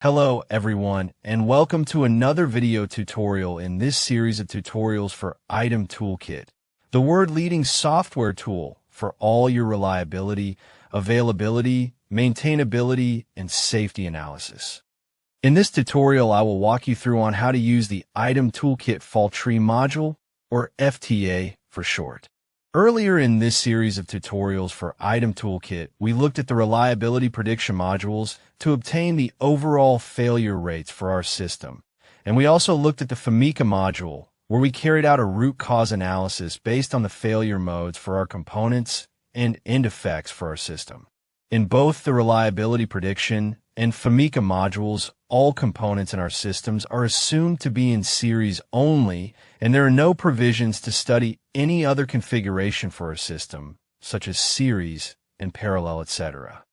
Hello everyone, and welcome to another video tutorial in this series of tutorials for Item ToolKit, the world-leading software tool for all your reliability, availability, maintainability, and safety analysis. In this tutorial, I will walk you through on how to use the Item ToolKit Fault Tree Module, or FTA for short. Earlier in this series of tutorials for Item ToolKit, we looked at the reliability prediction modules to obtain the overall failure rates for our system. And we also looked at the FMECA module, where we carried out a root cause analysis based on the failure modes for our components and end effects for our system. In both the reliability prediction and FMECA modules, all components in our systems are assumed to be in series only, and there are no provisions to study any other configuration for our system, such as series and parallel, etc.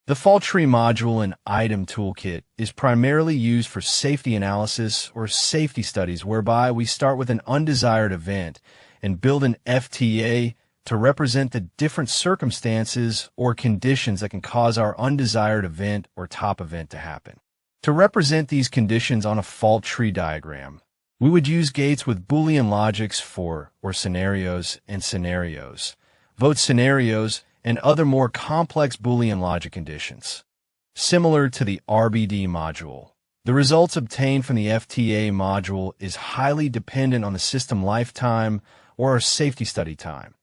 The Fault Tree module in Item ToolKit is primarily used for safety analysis or safety studies, whereby we start with an undesired event and build an FTA to represent the different circumstances or conditions that can cause our undesired event or top event to happen. To represent these conditions on a fault tree diagram, we would use gates with Boolean logics for or scenarios and scenarios, vote scenarios, and other more complex Boolean logic conditions. Similar to the RBD module, the results obtained from the FTA module is highly dependent on the system lifetime or our safety study time.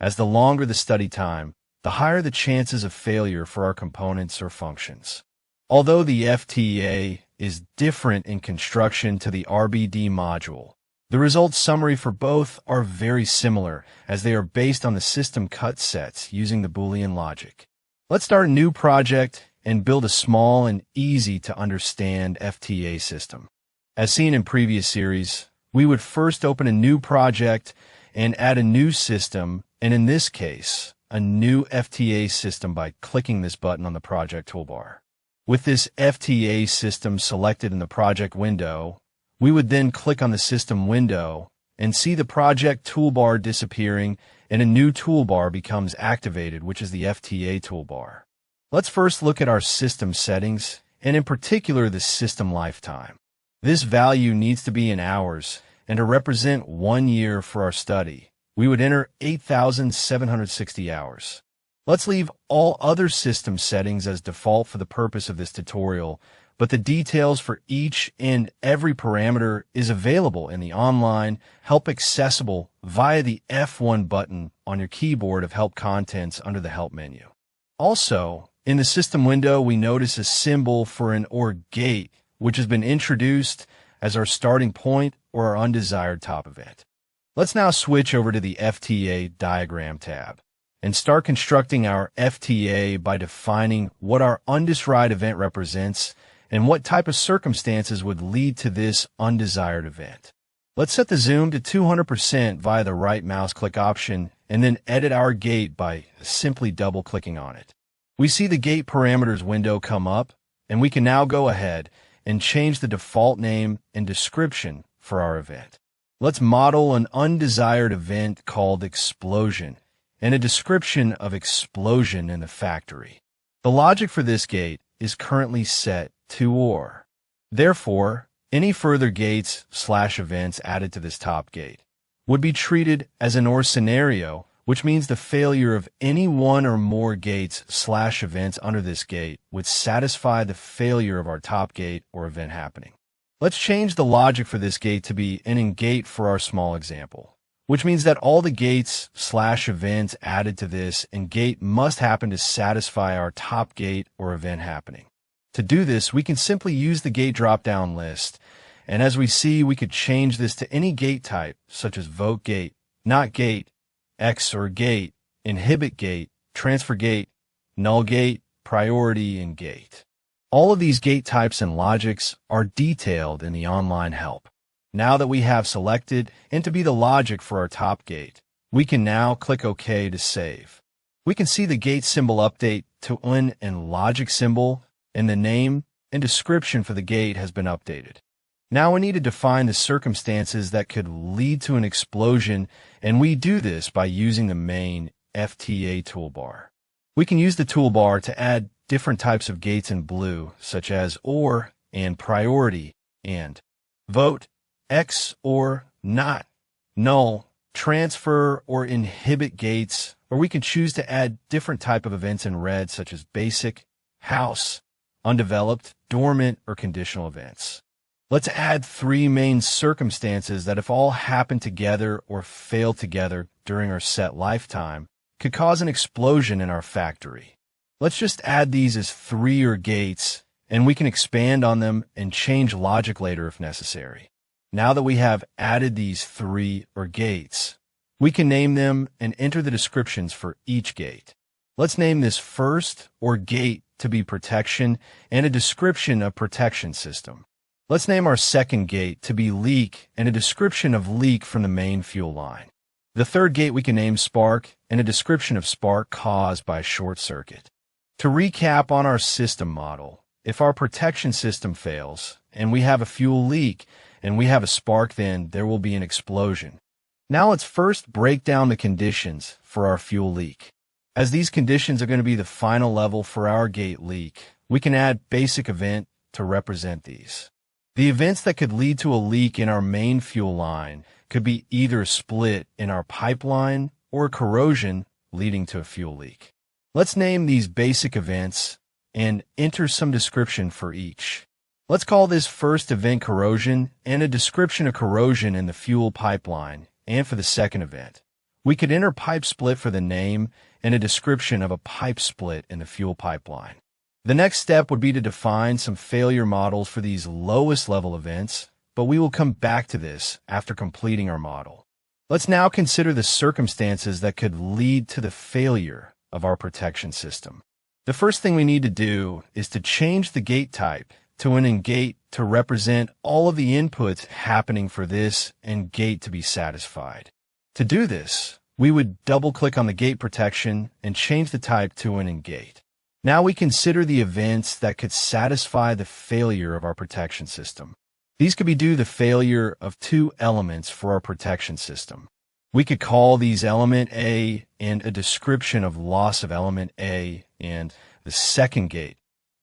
As the longer the study time, the higher the chances of failure for our components or functions. Although the FTA is different in construction to the RBD module, the results summary for both are very similar, as they are based on the system cut sets using the Boolean logic. Let's start a new project and build a small and easy to understand FTA system. As seen in previous series, we would first open a new project and add a new system, and in this case, a new FTA system by clicking this button on the project toolbar. With this FTA system selected in the project window, we would then click on the system window and see the project toolbar disappearing, and a new toolbar becomes activated, which is the FTA toolbar. Let's first look at our system settings, and in particular the system lifetime. This value needs to be in hours, and to represent 1 year for our study, we would enter 8,760 hours. Let's leave all other system settings as default for the purpose of this tutorial, but the details for each and every parameter is available in the online Help accessible via the F1 button on your keyboard of Help Contents under the Help menu. Also, in the system window, we notice a symbol for an OR gate, which has been introduced as our starting point or our undesired top event. Let's now switch over to the FTA diagram tab and start constructing our FTA by defining what our undesired event represents and what type of circumstances would lead to this undesired event. Let's set the zoom to 200% via the right mouse click option and then edit our gate by simply double-clicking on it. We see the gate parameters window come up, and we can now go ahead and change the default name and description for our event. Let's model an undesired event called explosion and a description of explosion in the factory. The logic for this gate is currently set to OR. Therefore, any further gates/events added to this top gate would be treated as an OR scenario, which means the failure of any one or more gates/events under this gate would satisfy the failure of our top gate or event happening. Let's change the logic for this gate to be an AND gate for our small example, which means that all the gates/events added to this AND gate must happen to satisfy our top gate or event happening. To do this, we can simply use the gate drop-down list, and as we see, we could change this to any gate type, such as vote gate, not gate, XOR gate, inhibit gate, transfer gate, null gate, priority, and gate. All of these gate types and logics are detailed in the online help. Now that we have selected and to be the logic for our top gate, we can now click OK to save. We can see the gate symbol update to UN and logic symbol, and the name and description for the gate has been updated. Now we need to define the circumstances that could lead to an explosion, and we do this by using the main FTA toolbar. We can use the toolbar to add different types of gates in blue, such as OR and priority, and vote, X or not, null, transfer or inhibit gates, or we can choose to add different type of events in red such as basic, house, undeveloped, dormant, or conditional events. Let's add 3 main circumstances that if all happen together or fail together during our set lifetime could cause an explosion in our factory. Let's just add these as 3 OR gates, and we can expand on them and change logic later if necessary. Now that we have added these 3 OR gates, we can name them and enter the descriptions for each gate. Let's name this first OR gate to be protection and a description of protection system. Let's name our second gate to be leak and a description of leak from the main fuel line. The third gate we can name spark and a description of spark caused by a short circuit. To recap on our system model, if our protection system fails and we have a fuel leak and we have a spark, then there will be an explosion. Now let's first break down the conditions for our fuel leak. As these conditions are going to be the final level for our gate leak, we can add basic event to represent these. The events that could lead to a leak in our main fuel line could be either a split in our pipeline or corrosion leading to a fuel leak. Let's name these basic events and enter some description for each. Let's call this first event corrosion and a description of corrosion in the fuel pipeline, and for the second event, we could enter pipe split for the name and a description of a pipe split in the fuel pipeline. The next step would be to define some failure models for these lowest level events, but we will come back to this after completing our model. Let's now consider the circumstances that could lead to the failure of our protection system. The first thing we need to do is to change the gate type to an AND gate to represent all of the inputs happening for this AND gate to be satisfied. To do this, we would double-click on the gate protection and change the type to an AND gate. Now we consider the events that could satisfy the failure of our protection system. These could be due to the failure of 2 elements for our protection system. We could call these element A and a description of loss of element A, and the second gate,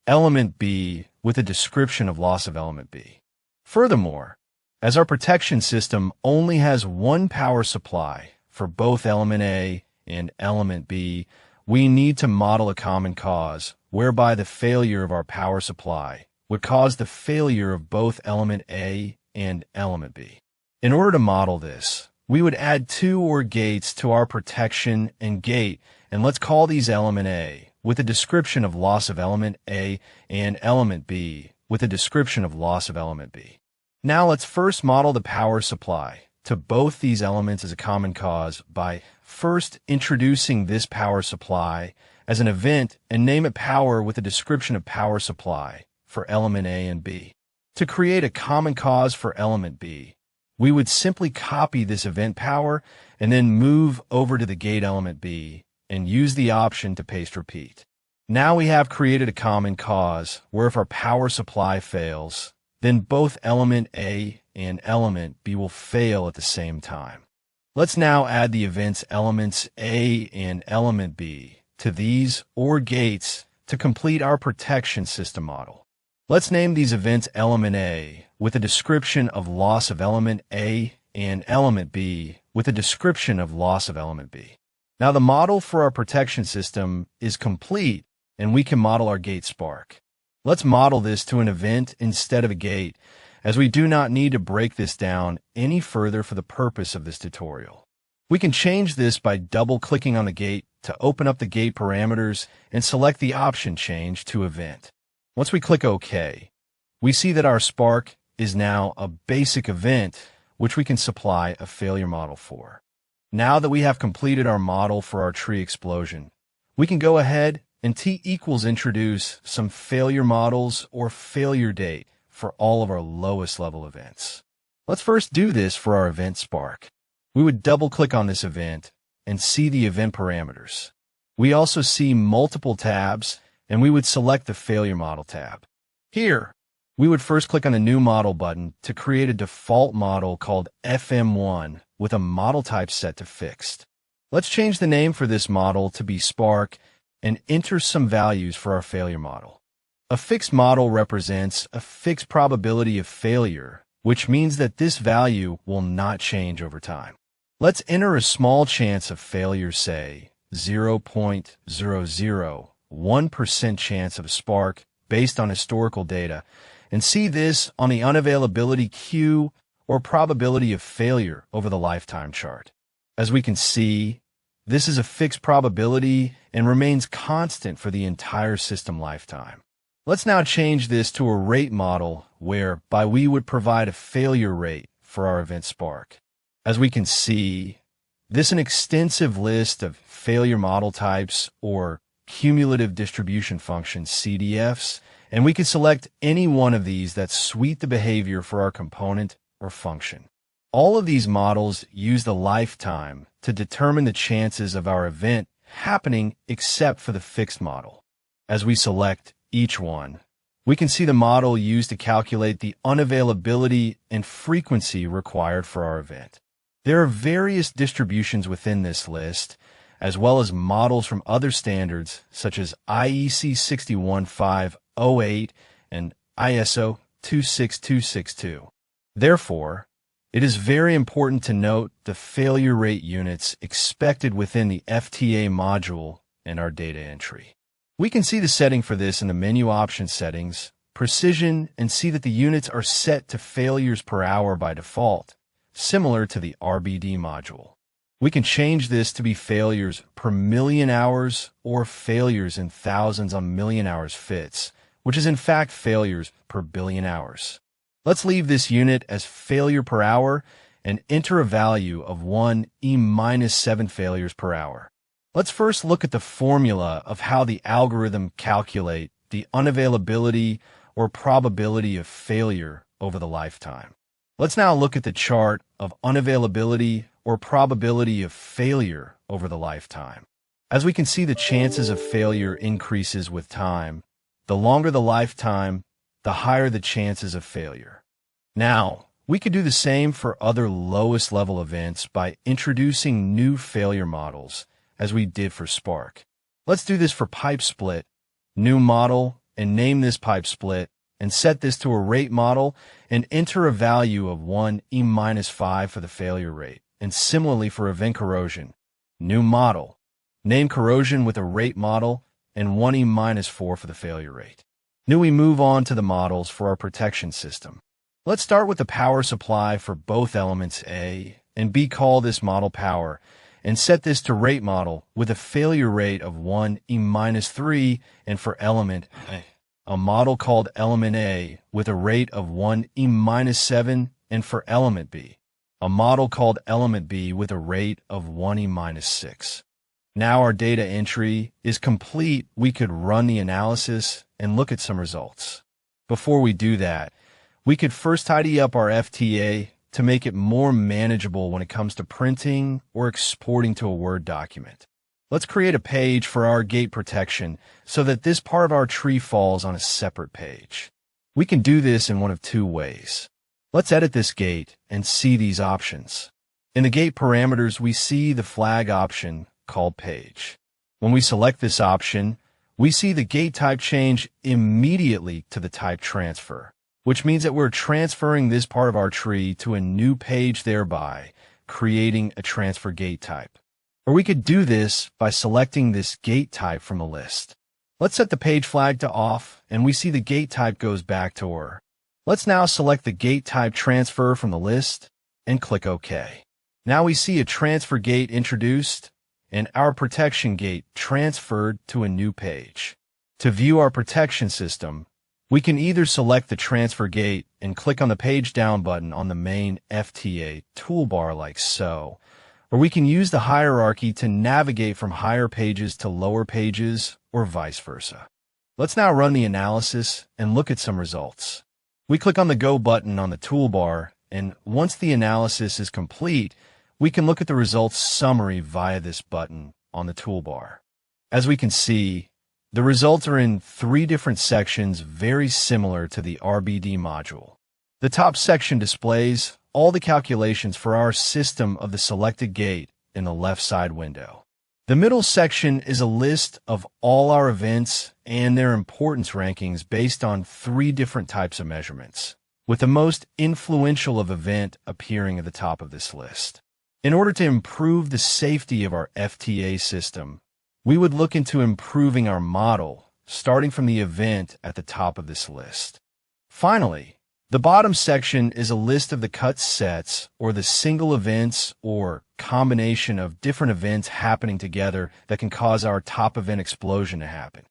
element B, with a description of loss of element B. Furthermore, as our protection system only has one power supply for both element A and element B, we need to model a common cause whereby the failure of our power supply would cause the failure of both element A and element B. In order to model this, we would add 2 OR gates to our protection and gate, and let's call these element A with a description of loss of element A and element B with a description of loss of element B. Now let's first model the power supply to both these elements as a common cause by first introducing this power supply as an event and name it power with a description of power supply for element A and B. To create a common cause for element B, we would simply copy this event power and then move over to the gate element B and use the option to paste repeat. Now we have created a common cause where if our power supply fails, then both element A and element B will fail at the same time. Let's now add the events elements A and element B to these OR gates to complete our protection system model. Let's name these events element A with a description of loss of element A and element B with a description of loss of element B. Now the model for our protection system is complete and we can model our gate spark. Let's model this to an event instead of a gate, as we do not need to break this down any further for the purpose of this tutorial. We can change this by double-clicking on the gate to open up the gate parameters and select the option change to event. Once we click OK, we see that our spark is now a basic event which we can supply a failure model for. Now that we have completed our model for our tree explosion, we can go ahead and introduce some failure models or failure date for all of our lowest level events. Let's first do this for our event spark. We would double-click on this event and see the event parameters. We also see multiple tabs, and we would select the failure model tab. Here, we would first click on the new model button to create a default model called FM1 with a model type set to fixed. Let's change the name for this model to be spark and enter some values for our failure model. A fixed model represents a fixed probability of failure, which means that this value will not change over time. Let's enter a small chance of failure, say 0.001% chance of a spark based on historical data, and see this on the unavailability Q or probability of failure over the lifetime chart. As we can see, this is a fixed probability and remains constant for the entire system lifetime. Let's now change this to a rate model whereby we would provide a failure rate for our event spark. As we can see, this is an extensive list of failure model types or cumulative distribution functions, CDFs, and we can select any one of these that suit the behavior for our component or function. All of these models use the lifetime to determine the chances of our event happening except for the fixed model. As we select each one, we can see the model used to calculate the unavailability and frequency required for our event. There are various distributions within this list, as well as models from other standards such as IEC-61709 and ISO 26262. Therefore, it is very important to note the failure rate units expected within the FTA module and our data entry. We can see the setting for this in the menu option settings, precision, and see that the units are set to failures per hour by default, similar to the RBD module. We can change this to be failures per million hours or failures in thousands on million hours fits, which is in fact failures per billion hours. Let's leave this unit as failure per hour and enter a value of 1e-7 failures per hour. Let's first look at the formula of how the algorithm calculates the unavailability or probability of failure over the lifetime. Let's now look at the chart of unavailability or probability of failure over the lifetime. As we can see, the chances of failure increases with time. The longer the lifetime, the higher the chances of failure. Now, we could do the same for other lowest level events by introducing new failure models, as we did for Spark. Let's do this for pipe split, new model, and name this pipe split, and set this to a rate model and enter a value of 1e-5 for the failure rate. And similarly for event corrosion, new model, name corrosion with a rate model, and 1e-4 for the failure rate. Now we move on to the models for our protection system. Let's start with the power supply for both elements A and B. Call this model power, and set this to rate model with a failure rate of 1e-3, and for element a model called element A with a rate of 1e-7, and for element B, a model called element B with a rate of 1e-6. Now our data entry is complete. We could run the analysis and look at some results. Before we do that, we could first tidy up our FTA to make it more manageable when it comes to printing or exporting to a Word document. Let's create a page for our gate protection so that this part of our tree falls on a separate page. We can do this in one of two ways. Let's edit this gate and see these options. In the gate parameters, we see the flag option called page. When we select this option, we see the gate type change immediately to the type transfer, which means that we're transferring this part of our tree to a new page, thereby creating a transfer gate type. Or we could do this by selecting this gate type from the list. Let's set the page flag to off, and we see the gate type goes back to OR. Let's now select the gate type transfer from the list and click OK. Now we see a transfer gate introduced and our protection gate transferred to a new page. To view our protection system, we can either select the transfer gate and click on the page down button on the main FTA toolbar like so, or we can use the hierarchy to navigate from higher pages to lower pages or vice versa. Let's now run the analysis and look at some results. We click on the Go button on the toolbar, and once the analysis is complete, we can look at the results summary via this button on the toolbar. As we can see, the results are in 3 different sections very similar to the RBD module. The top section displays all the calculations for our system of the selected gate in the left side window. The middle section is a list of all our events and their importance rankings based on 3 different types of measurements, with the most influential of event appearing at the top of this list. In order to improve the safety of our FTA system, we would look into improving our model, starting from the event at the top of this list. Finally, the bottom section is a list of the cut sets, or the single events or combination of different events happening together that can cause our top event explosion to happen.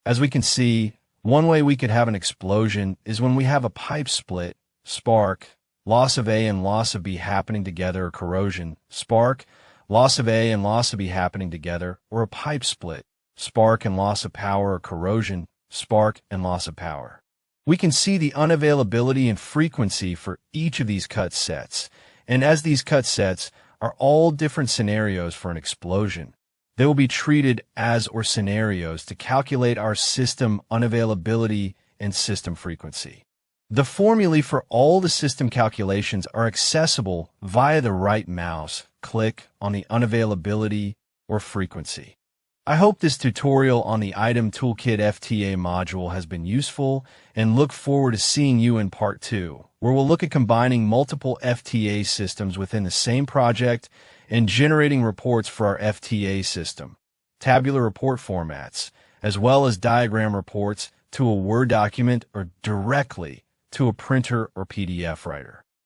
As we can see, one way we could have an explosion is when we have a pipe split, spark, loss of A and loss of B happening together, or corrosion, spark, loss of A and loss of B happening together, or a pipe split, spark and loss of power, or corrosion, spark and loss of power. We can see the unavailability and frequency for each of these cut sets, and as these cut sets are all different scenarios for an explosion, they will be treated as or scenarios to calculate our system unavailability and system frequency. The formulae for all the system calculations are accessible via the right mouse click on the unavailability or frequency. I hope this tutorial on the Item Toolkit FTA module has been useful, and look forward to seeing you in Part 2, where we'll look at combining multiple FTA systems within the same project and generating reports for our FTA system, tabular report formats, as well as diagram reports to a Word document or directly to a printer or PDF writer.